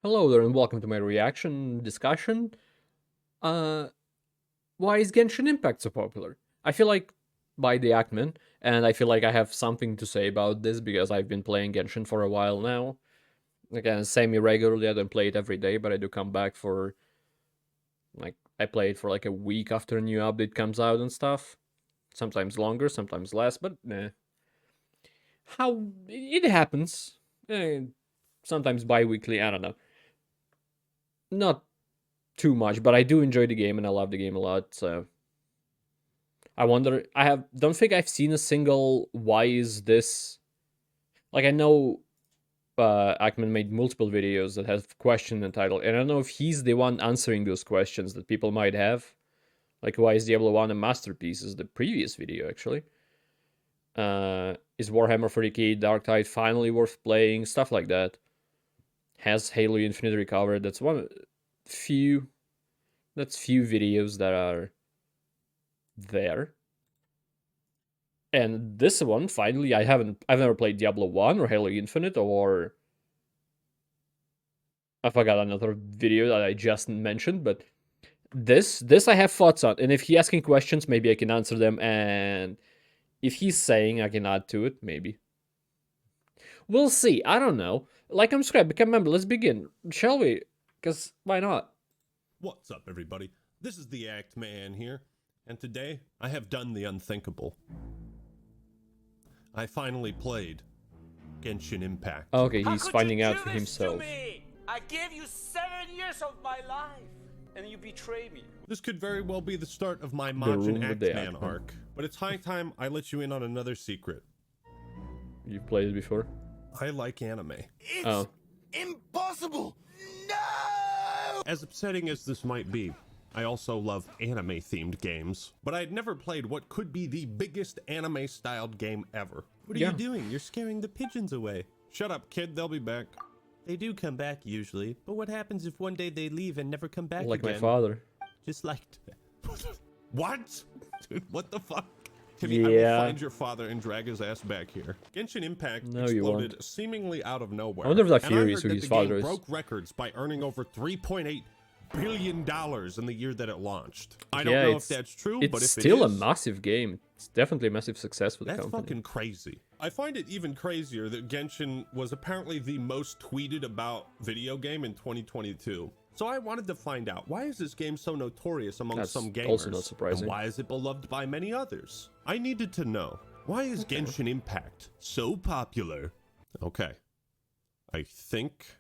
Hello there and welcome to my reaction discussion. Uh, why is Genshin Impact so popular? I feel like by the Ackman, and I feel like I have something to say about this because I've been playing Genshin for a while now. Again, semi-regularly, I don't play it every day, but I do come back for, I play it for like a week after a new update comes out and stuff. Sometimes longer, sometimes less, but how it happens. Sometimes bi-weekly, I don't know. Not too much, but I do enjoy the game and I love the game a lot. So I wonder. Don't think I've seen a single why is this. Like I know Ackman made multiple videos that have question and title, and I don't know if he's the one answering those questions that people might have. Like why is Diablo 1 a masterpiece? Is the previous video actually. Is Warhammer 40k Dark Tide finally worth playing? Stuff like that. Has Halo Infinite recovered? That's few videos that are there. And this one, finally, I've never played Diablo 1 or Halo Infinite, or I forgot another video that I just mentioned, but this I have thoughts on. And if he's asking questions, maybe I can answer them, and if he's saying, I can add to it, maybe. We'll see. I don't know. Like and subscribe, become a member. Let's begin. Shall we? Because why not? What's up, everybody? This is the Act Man here, and today I have done the unthinkable. I finally played Genshin Impact. Okay, he's finding out for himself. I gave you 7 years of my life, and you betray me. This could very well be the start of my Majin Act Man Act arc, but it's high time I let you in on another secret. You've played it before? I like anime. It's impossible! No! As upsetting as this might be, I also love anime-themed games, but I had never played what could be the biggest anime-styled game ever. What are you doing? You're scaring the pigeons away. Shut up, kid. They'll be back. They do come back usually, but what happens if one day they leave and never come back again? Like my father. Just like... What? Dude, what the fuck? Timmy, I will find your father and drag his ass back here. Genshin Impact exploded seemingly out of nowhere. I wonder if that Fury is who his father is. Broke records by earning over $3.8 billion in the year that it launched. I don't know if that's true, but if it is... It's still a massive game. It's definitely a massive success for the company. That's fucking crazy. I find it even crazier that Genshin was apparently the most tweeted about video game in 2022. So I wanted to find out, why is this game so notorious among some gamers? Also not surprising. And why is it beloved by many others? I needed to know, why is Genshin Impact so popular? Okay, I think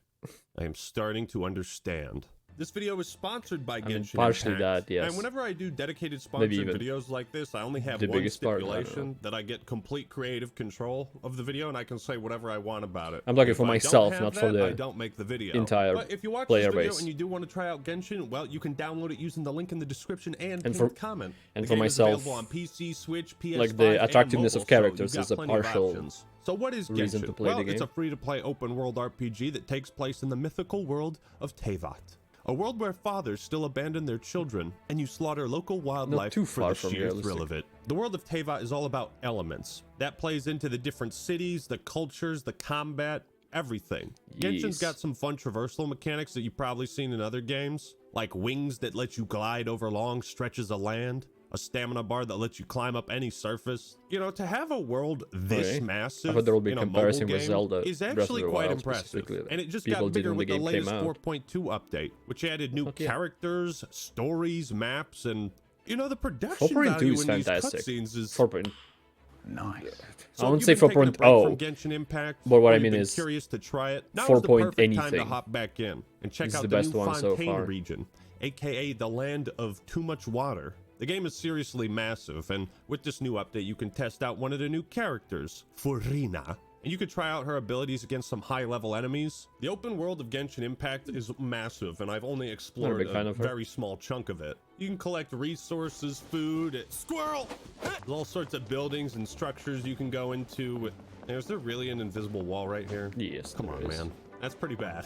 I am starting to understand. This video is sponsored by Genshin partially Impact, that, yes. and whenever I do dedicated sponsored videos like this, I only have one stipulation, that I get complete creative control of the video, and I can say whatever I want about it. I'm looking for myself, not for the I don't make the video. entire But if you watch player this video base. and you do want to try out Genshin, well, you can download it using the link in the description and pinned comment. And the for game myself, is available on PC, Switch, PS5, like the attractiveness and of mobile, characters so is a plenty of partial options. So what is reason Genshin? to play the game. It's a free-to-play open-world RPG that takes place in the mythical world of Teyvat. A world where fathers still abandon their children, and you slaughter local wildlife for the sheer thrill of it. The world of Teyvat is all about elements. That plays into the different cities, the cultures, the combat, everything. Genshin's got some fun traversal mechanics that you've probably seen in other games, like wings that let you glide over long stretches of land, a stamina bar that lets you climb up any surface. You know, to have a world this massive there will be in a comparison mobile with game Zelda is actually quite impressive. And it just got bigger with the latest 4.2 update, which added new characters, stories, maps, and you know, the production value in these cutscenes is 4.9. So I won't say 4.0 from Genshin Impact, but what I mean is curious to try it. Now 4. is the perfect time to anything. hop back in and check out the the best new one so Fontaine far. region, aka the land of too much water. The game is seriously massive, and with this new update, you can test out one of the new characters, Furina, and you can try out her abilities against some high-level enemies. The open world of Genshin Impact is massive, and I've only explored a very small chunk of it. You can collect resources, food, squirrel! There's all sorts of buildings and structures you can go into. Is there really an invisible wall right here? Yes, come on, man. That's pretty bad.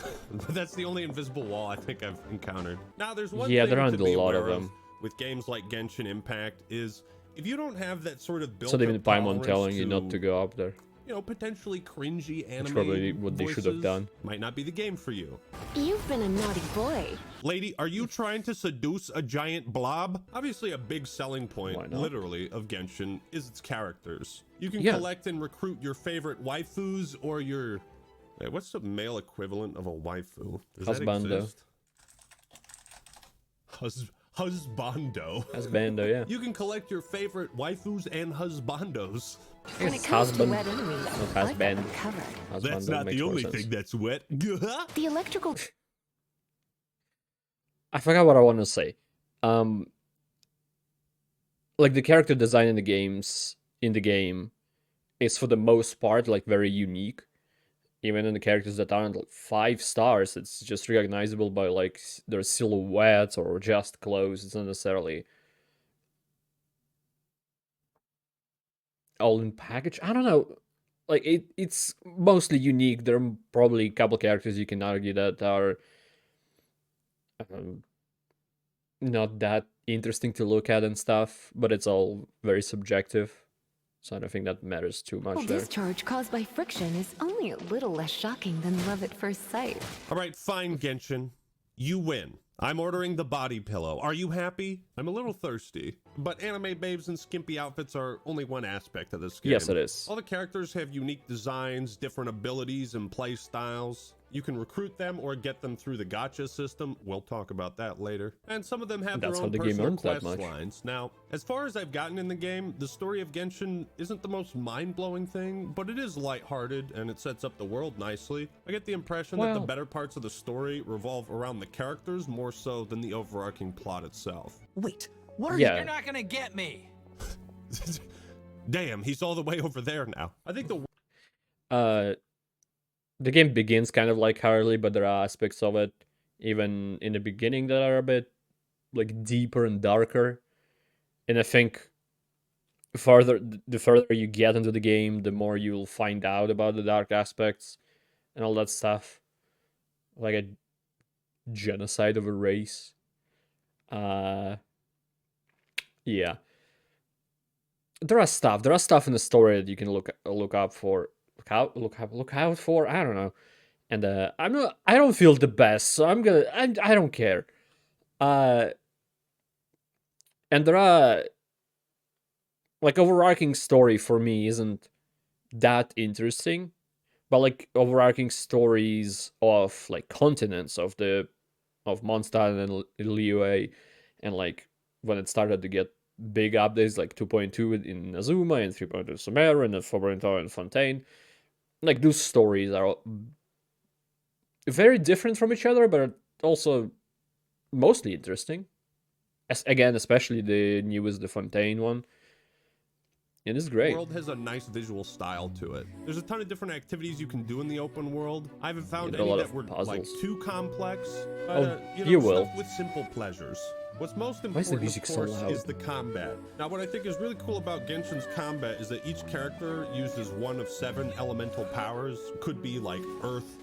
That's the only invisible wall I think I've encountered. Now, there's one there thing aren't to be a lot aware of them. With games like Genshin Impact is if you don't have that sort of built So they've been Paimon telling you not to go up there. potentially cringy anime Which probably what they should have done. might not be the game for you. You've been a naughty boy. Lady, are you trying to seduce a giant blob? Obviously, a big selling point, literally, of Genshin is its characters. You can collect and recruit your favorite waifus or your... Hey, what's the male equivalent of a waifu? Does Husbando. that exist? Husbando. Husbando, yeah. You can collect your favorite waifus and husbandos. When it comes to husband, wet enemies, not I've got husband. them covered. That's Husbando not makes the more only sense. thing that's wet. The electrical... I forgot what I want to say. Like the character design in the game is for the most part like very unique. Even in the characters that aren't like 5 stars, it's just recognizable by like their silhouettes or just clothes. It's not necessarily all in package. I don't know. Like it's mostly unique. There are probably a couple characters you can argue that are not that interesting to look at and stuff, but it's all very subjective. So I don't think that matters too much there. discharge caused by friction is only a little less shocking than love at first sight. All right, fine, Genshin. You win. I'm ordering the body pillow. Are you happy? I'm a little thirsty. But anime babes and skimpy outfits are only one aspect of this game. Yes, it is. All the characters have unique designs, different abilities, and play styles. You can recruit them or get them through the gacha system. We'll talk about that later. And some of them have their own personal quest lines. Now, as far as I've gotten in the game, the story of Genshin isn't the most mind-blowing thing, but it is lighthearted and it sets up the world nicely. I get the impression that the better parts of the story revolve around the characters more so than the overarching plot itself. Wait, what are you? You're not gonna get me. Damn, he's all the way over there now. I think the game begins kind of like Harley, but there are aspects of it even in the beginning that are a bit like deeper and darker. And I think the further you get into the game, the more you'll find out about the dark aspects and all that stuff. Like a genocide of a race. Yeah. There are stuff in the story that you can look out for. Look out for. I don't know, and I don't feel the best, so I don't care. And there are like overarching story for me isn't that interesting, but like overarching stories of like continents of Mondstadt and Liyue, and like when it started to get big updates like 2.2 in Azuma and 3.2 in Sumeru and 4.0 in Fontaine. Like those stories are very different from each other, but also mostly interesting. Especially the newest, the Fontaine one. It is great. The world has a nice visual style to it. There's a ton of different activities you can do in the open world. I haven't found any that were like too complex, but stuff with simple pleasures. What's most important, of course, is the combat. Now, what I think is really cool about Genshin's combat is that each character uses one of 7 elemental powers. Could be like earth,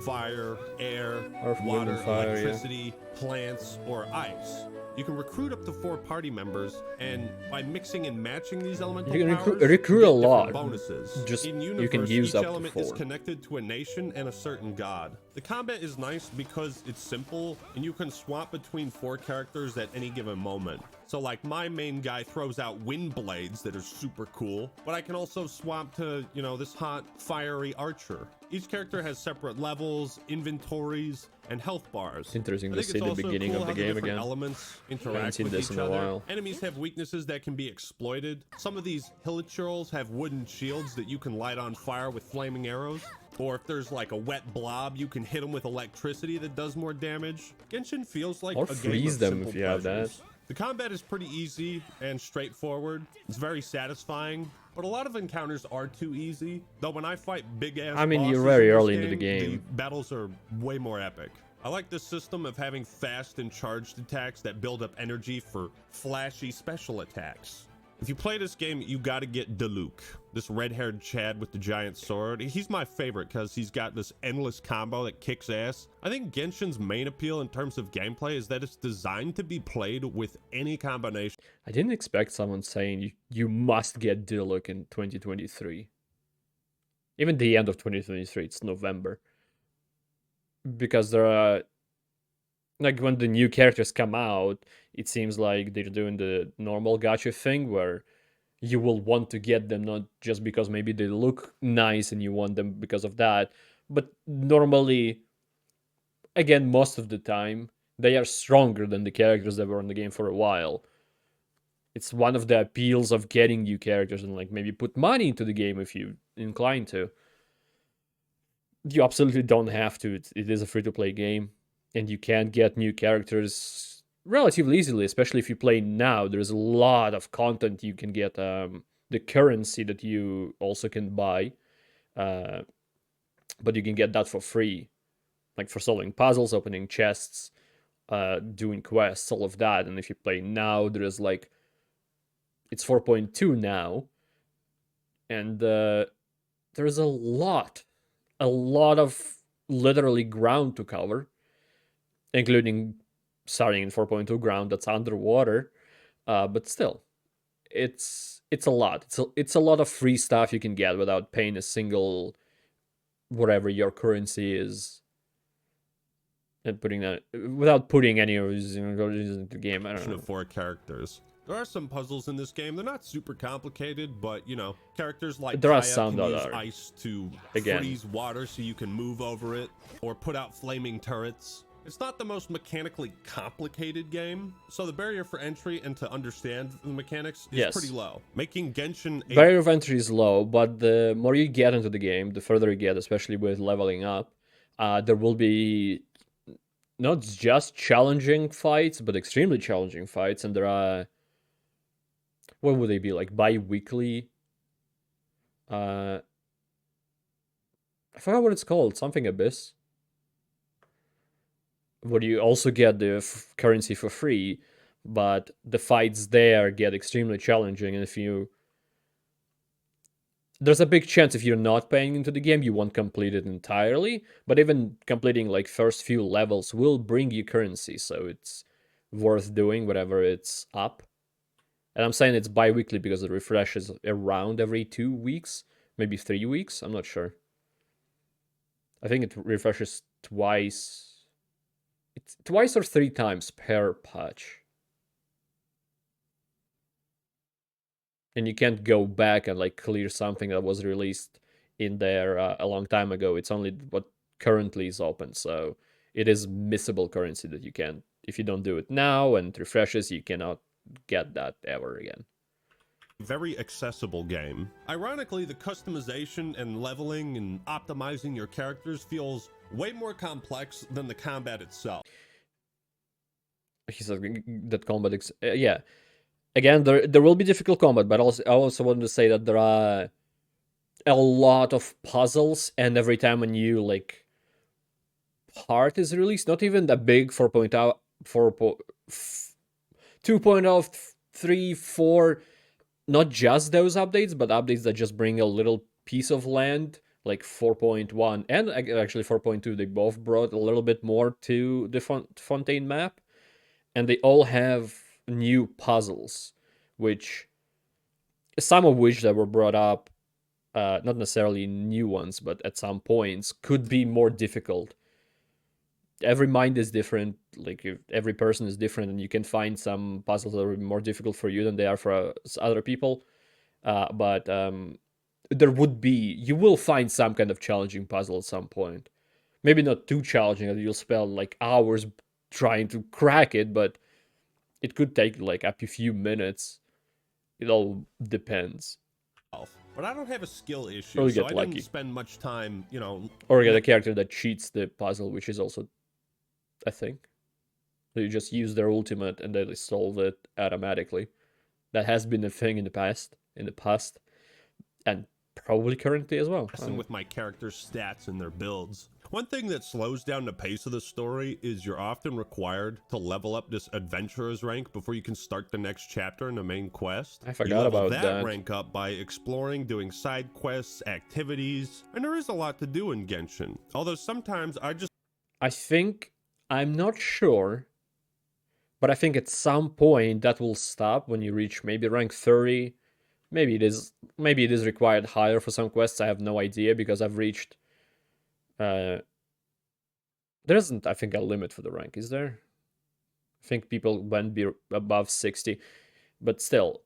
fire, air, water, electricity, plants, or ice. You can recruit up to 4 party members, and by mixing and matching these elemental powers, recruit a lot. Bonuses. Just in universe, you can use each up to element 4. is connected to a nation and a certain god. The combat is nice because it's simple, and you can swap between 4 characters at any given moment. So like my main guy throws out wind blades that are super cool, but I can also swap to, this hot fiery archer. Each character has separate levels, inventories, and health bars. It's interesting to see the beginning of the game again. Elements interact with each other. Enemies have weaknesses that can be exploited. Some of these hilichurls have wooden shields that you can light on fire with flaming arrows. Or if there's like a wet blob, you can hit them with electricity that does more damage. Genshin feels like a game of simple if you have that. The combat is pretty easy and straightforward. It's very satisfying, but a lot of encounters are too easy. Though when I fight big-ass bosses you're very in this early into the game. The battles are way more epic. I like this system of having fast and charged attacks that build up energy for flashy special attacks. If you play this game, you gotta get Diluc, this red-haired Chad with the giant sword. He's my favorite because he's got this endless combo that kicks ass. I think Genshin's main appeal in terms of gameplay is that it's designed to be played with any combination. I didn't expect someone saying you must get Diluc in 2023. Even the end of 2023, it's November. Because there are, like, when the new characters come out, it seems like they're doing the normal gacha thing where you will want to get them not just because maybe they look nice and you want them because of that, but normally, again, most of the time, they are stronger than the characters that were in the game for a while. It's one of the appeals of getting new characters and like maybe put money into the game if you inclined to. You absolutely don't have to. It is a free-to-play game, and you can get new characters relatively easily, especially if you play now. There's a lot of content you can get. The currency that you also can buy, uh, but you can get that for free, like for solving puzzles, opening chests, doing quests, all of that. And if you play now, there's like it's 4.2 now, and there's a lot of literally ground to cover, including starting in 4.2 ground that's underwater. But still, it's a lot. It's a lot of free stuff you can get without paying a single whatever your currency is, and putting that without putting any of these into the game. I don't know. Of 4 characters. There are some puzzles in this game. They're not super complicated, but you know, characters like there are Kaya some can that use are ice to again freeze water so you can move over it, or put out flaming turrets. It's not the most mechanically complicated game, so the barrier for entry and to understand the mechanics is pretty low. Making Genshin barrier of entry is low, but the more you get into the game, the further you get, especially with leveling up, there will be not just challenging fights, but extremely challenging fights, and there are, what would they be, like bi-weekly? I forgot what it's called, something Abyss, where you also get the currency for free, but the fights there get extremely challenging, and if you, there's a big chance if you're not paying into the game, you won't complete it entirely, but even completing like first few levels will bring you currency, so it's worth doing whatever it's up. And I'm saying it's bi-weekly because it refreshes around every 2 weeks, maybe 3 weeks, I'm not sure. I think it refreshes twice. It's twice or 3 times per patch. And you can't go back and like clear something that was released in there a long time ago. It's only what currently is open, so it is missable currency that you can, if you don't do it now and it refreshes, you cannot get that ever again. Very accessible game. Ironically, the customization and leveling and optimizing your characters feels way more complex than the combat itself. He said that combat, yeah. Again, there will be difficult combat, but I also want to say that there are a lot of puzzles, and every time a new like part is released, not even a big 4.0, 2.0, 3, 4, not just those updates, but updates that just bring a little piece of land, like 4.1 and actually 4.2, they both brought a little bit more to the Fontaine map, and they all have new puzzles, which some of which that were brought up, not necessarily new ones, but at some points could be more difficult. Every mind is different, like every person is different, and you can find some puzzles that are more difficult for you than they are for other people. But there would be, you will find some kind of challenging puzzle at some point. Maybe not too challenging that you'll spend like hours trying to crack it, but it could take like up to a few minutes. It all depends. But I don't have a skill issue, so I didn't spend much time, you know. Or get a character that cheats the puzzle, which is also a thing. So you just use their ultimate and they solve it automatically. That has been a thing in the past, and probably currently as well. With my character's stats and their builds. One thing that slows down the pace of the story is you're often required to level up this adventurer's rank before you can start the next chapter in the main quest. I forgot about that. Rank up by exploring, doing side quests, activities, and there is a lot to do in Genshin. Although sometimes I think, I'm not sure, but I think at some point that will stop when you reach maybe rank 30 Maybe it is required higher for some quests. I have no idea because I've reached. There isn't, I think, a limit for the rank, is there? I think people went be above 60, but still,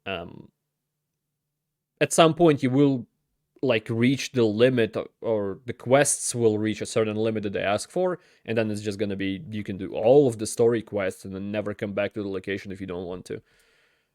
at some point you will like reach the limit, or the quests will reach a certain limit that they ask for, and then it's just gonna be you can do all of the story quests and then never come back to the location if you don't want to,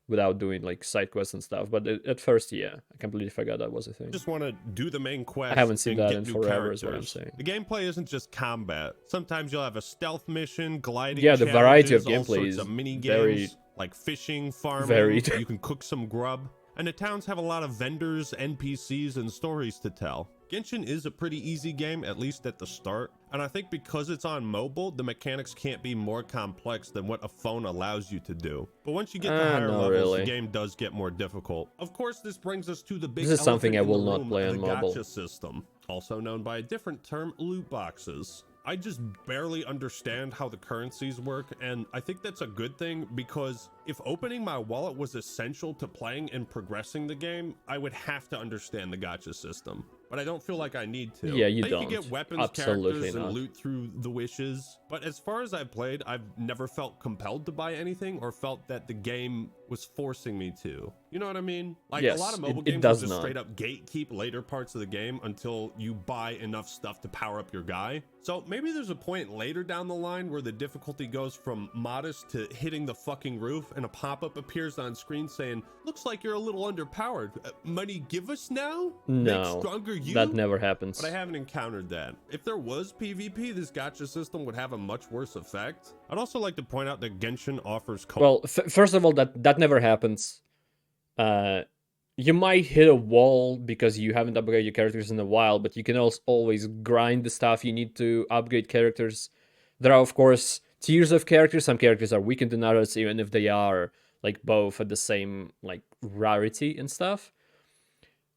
without doing like side quests and stuff. But at first, yeah, I completely forgot that was a thing. Just want to do the main quest. I haven't seen and that get in new forever, is what I'm characters. saying. The gameplay isn't just combat. Sometimes you'll have a stealth mission, gliding. Yeah, the variety of all gameplay sorts is of mini very games like fishing, farming. varied. You can cook some grub. And the towns have a lot of vendors, NPCs, and stories to tell. Genshin is a pretty easy game, at least at the start, and I think because it's on mobile, the mechanics can't be more complex than what a phone allows you to do. But once you get to higher levels, really. the game does get more difficult. Of course, this brings us to the big This is something I elephant in will the not room, play on the mobile. Gacha system, also known by a different term, loot boxes. I just barely understand how the currencies work, and I think that's a good thing, because if opening my wallet was essential to playing and progressing the game, I would have to understand the gacha system. But I don't feel like I need to. Yeah, you They don't. can get weapons, Absolutely characters, not. and loot through the wishes. But as far as I've played, I've never felt compelled to buy anything or felt that the game was forcing me to. You know what I mean? Like Yes, a lot of mobile it games does will just not. straight up gatekeep later parts of the game until you buy enough stuff to power up your guy. So maybe there's a point later down the line where the difficulty goes from modest to hitting the fucking roof, and a pop-up appears on screen saying, "Looks like you're a little underpowered. Money give us now? Make No, stronger you?" that never happens. But I haven't encountered that. If there was PvP, this gacha system would have a much worse effect. I'd also like to point out that Genshin offers Well, first of all, that never happens. You might hit a wall because you haven't upgraded your characters in a while, but you can also always grind the stuff you need to upgrade characters. There are, of course, tiers of characters. Some characters are weakened than others, even if they are like both at the same like rarity and stuff.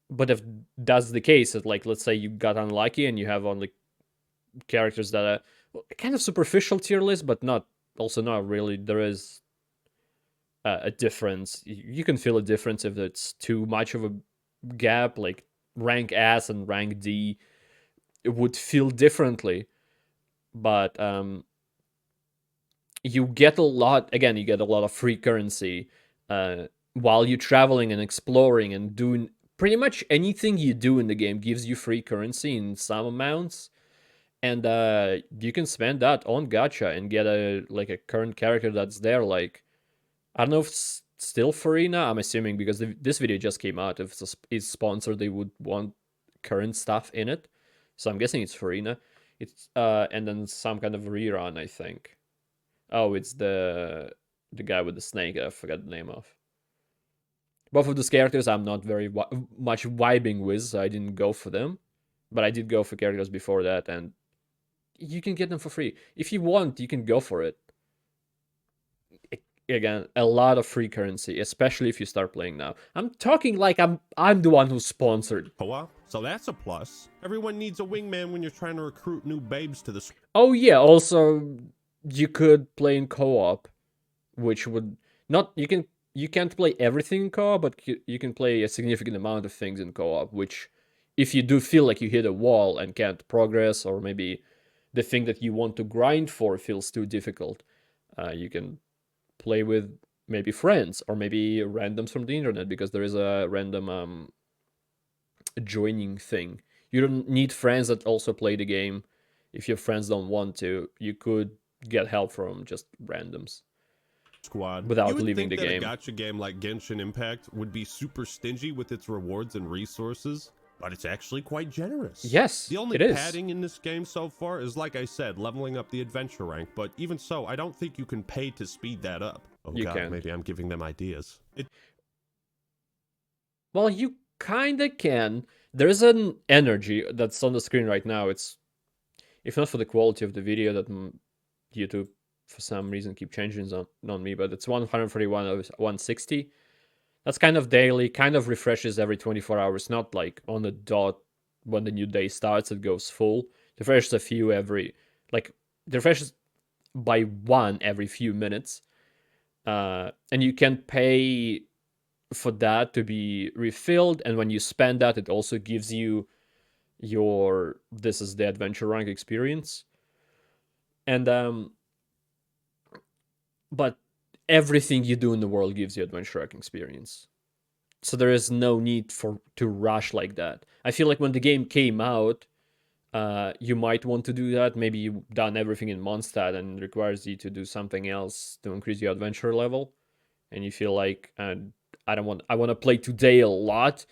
But if that's the case, that like let's say you got unlucky and you have only characters that are kind of superficial tier list, but not really. There is a difference. You can feel a difference if it's too much of a gap, like rank S and rank D. It would feel differently, but you get a lot. Again, you get a lot of free currency while you're traveling and exploring and doing pretty much anything you do in the game gives you free currency in some amounts, and you can spend that on gacha and get a current character that's there. Like, I don't know if it's still Farina. I'm assuming because this video just came out. If it's sponsored, they would want current stuff in it. So I'm guessing it's Farina. It's and then some kind of rerun, I think. Oh, it's the guy with the snake. I forgot the name of. Both of those characters I'm not very much vibing with, so I didn't go for them. But I did go for characters before that, and you can get them for free. If you want, you can go for it. Again, a lot of free currency, especially if you start playing now. I'm talking like I'm the one who's sponsored. Co-op, so that's a plus. Everyone needs a wingman when you're trying to recruit new babes to the Oh yeah, also you could play in co-op, which would not you can't play everything in co-op, but you can play a significant amount of things in co-op, which if you do feel like you hit a wall and can't progress, or maybe the thing that you want to grind for feels too difficult, you can play with maybe friends or maybe randoms from the internet, because there is a random joining thing. You don't need friends that also play the game. If your friends don't want to, you could get help from just randoms squad without you would leaving think the that game. A gacha game like Genshin Impact would be super stingy with its rewards and resources, but it's actually quite generous. Yes, the only it is. padding in this game so far is, like I said, leveling up the adventure rank, but even so, I don't think you can pay to speed that up. Oh you god, can. maybe I'm giving them ideas. Well, you kinda can. There's an energy that's on the screen right now. It's, if not for the quality of the video that YouTube for some reason keep changing on me, but it's 141 of 160. That's kind of daily, kind of refreshes every 24 hours, not like on the dot when the new day starts, it goes full. It refreshes a few every, like, it refreshes by one every few minutes. And you can pay for that to be refilled, and when you spend that, it also gives you your this is the adventure rank experience. And but everything you do in the world gives you adventure rank experience. So there is no need to rush like that. I feel like when the game came out, you might want to do that. Maybe you've done everything in Mondstadt and it requires you to do something else to increase your adventure level, and you feel like I want to play today a lot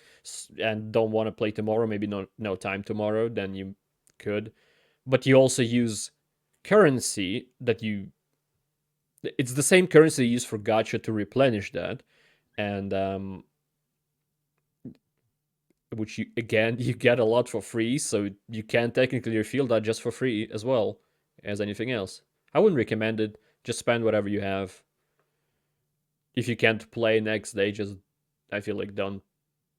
and don't want to play tomorrow. Maybe no time tomorrow. Then you could, but you also use currency that you. It's the same currency you use for Gacha to replenish that, and which you again you get a lot for free, so you can technically refill that just for free as well as anything else. I wouldn't recommend it. Just spend whatever you have. If you can't play next day, just I feel like don't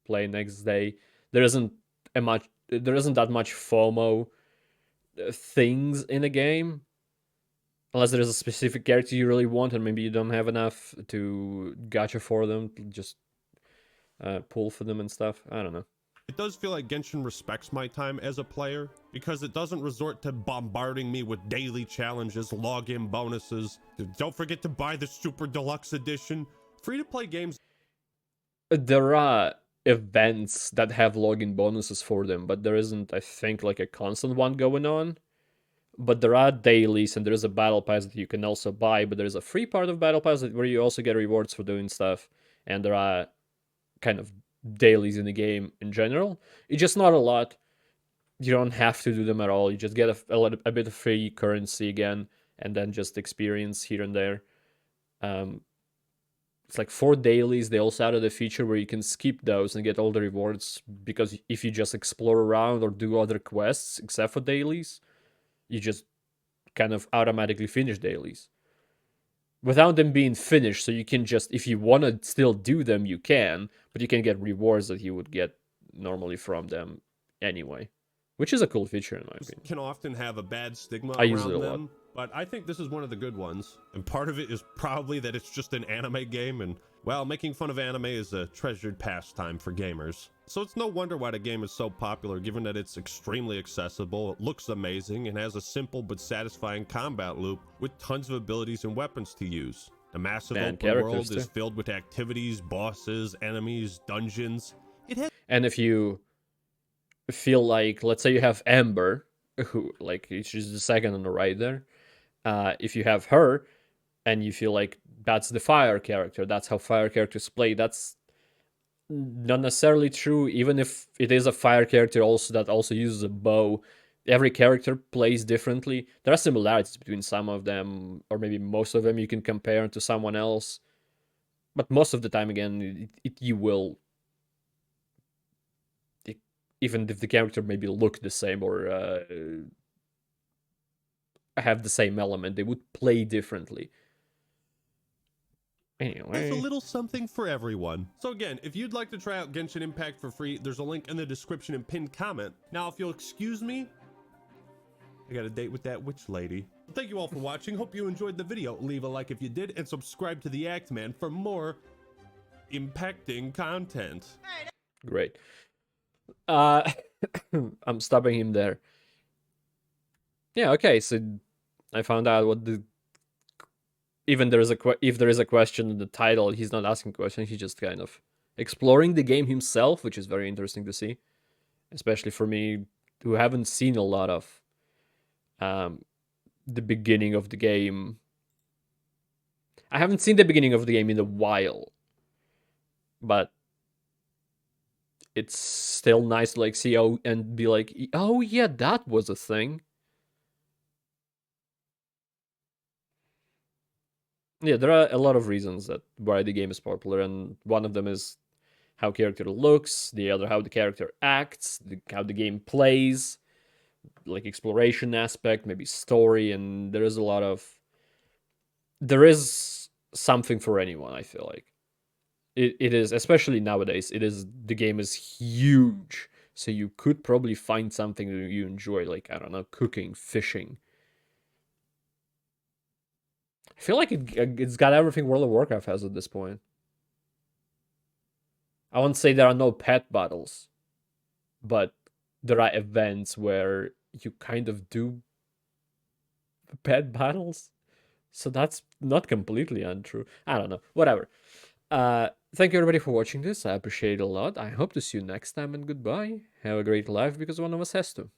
play next day. There isn't there isn't that much FOMO things in a game. Unless there's a specific character you really want and maybe you don't have enough to gacha for them, just pull for them and stuff. I don't know. It does feel like Genshin respects my time as a player because it doesn't resort to bombarding me with daily challenges, login bonuses. Don't forget to buy the Super Deluxe Edition. Free-to-play games. There are events that have login bonuses for them, but there isn't, I think, like a constant one going on. But there are dailies and there is a battle pass that you can also buy, but there is a free part of battle pass where you also get rewards for doing stuff, and there are kind of dailies in the game in general. It's just not a lot. You don't have to do them at all. You just get a bit of free currency again, and then just experience here and there. It's like 4 dailies. They also added a feature where you can skip those and get all the rewards, because if you just explore around or do other quests except for dailies, you just kind of automatically finish dailies without them being finished. So you can just, if you want to still do them, you can, but you can get rewards that you would get normally from them anyway, which is a cool feature in my opinion. Can often have a bad stigma I use around it a them, lot. but I think this is one of the good ones. And part of it is probably that it's just an anime game, and well, making fun of anime is a treasured pastime for gamers. So it's no wonder why the game is so popular, given that it's extremely accessible, it looks amazing, and has a simple but satisfying combat loop with tons of abilities and weapons to use. The massive open world is filled with activities, bosses, enemies, dungeons. And if you feel like, let's say you have Amber, who, like, she's the second on the right there. If you have her, and you feel like that's the fire character, that's how fire characters play, that's not necessarily true. Even if it is a fire character also that also uses a bow, every character plays differently. There are similarities between some of them, or maybe most of them you can compare to someone else, but most of the time, again, you will, even if the character maybe look the same or have the same element, they would play differently. Anyway. There's a little something for everyone. So again, if you'd like to try out Genshin Impact for free, there's a link in the description and pinned comment. Now, if you'll excuse me, I got a date with that witch lady. Thank you all for watching. Hope you enjoyed the video. Leave a like if you did, and subscribe to the Act Man for more impacting content. Great. I'm stopping him there. Yeah, okay, so I found out what the... Even if there is a question in the title, he's not asking questions, he's just kind of exploring the game himself, which is very interesting to see. Especially for me, who haven't seen a lot of the beginning of the game. I haven't seen the beginning of the game in a while. But it's still nice to like see and be like, oh yeah, that was a thing. Yeah, there are a lot of reasons that why the game is popular, and one of them is how character looks, the other how the character acts, how the game plays, like exploration aspect, maybe story, and there is something for anyone, I feel like. It is, especially nowadays, the game is huge, so you could probably find something that you enjoy, like, I don't know, cooking, fishing. I feel like it's got everything World of Warcraft has at this point. I won't say there are no pet battles, but there are events where you kind of do pet battles. So that's not completely untrue. I don't know. Whatever. Thank you everybody for watching this. I appreciate it a lot. I hope to see you next time, and goodbye. Have a great life, because one of us has to.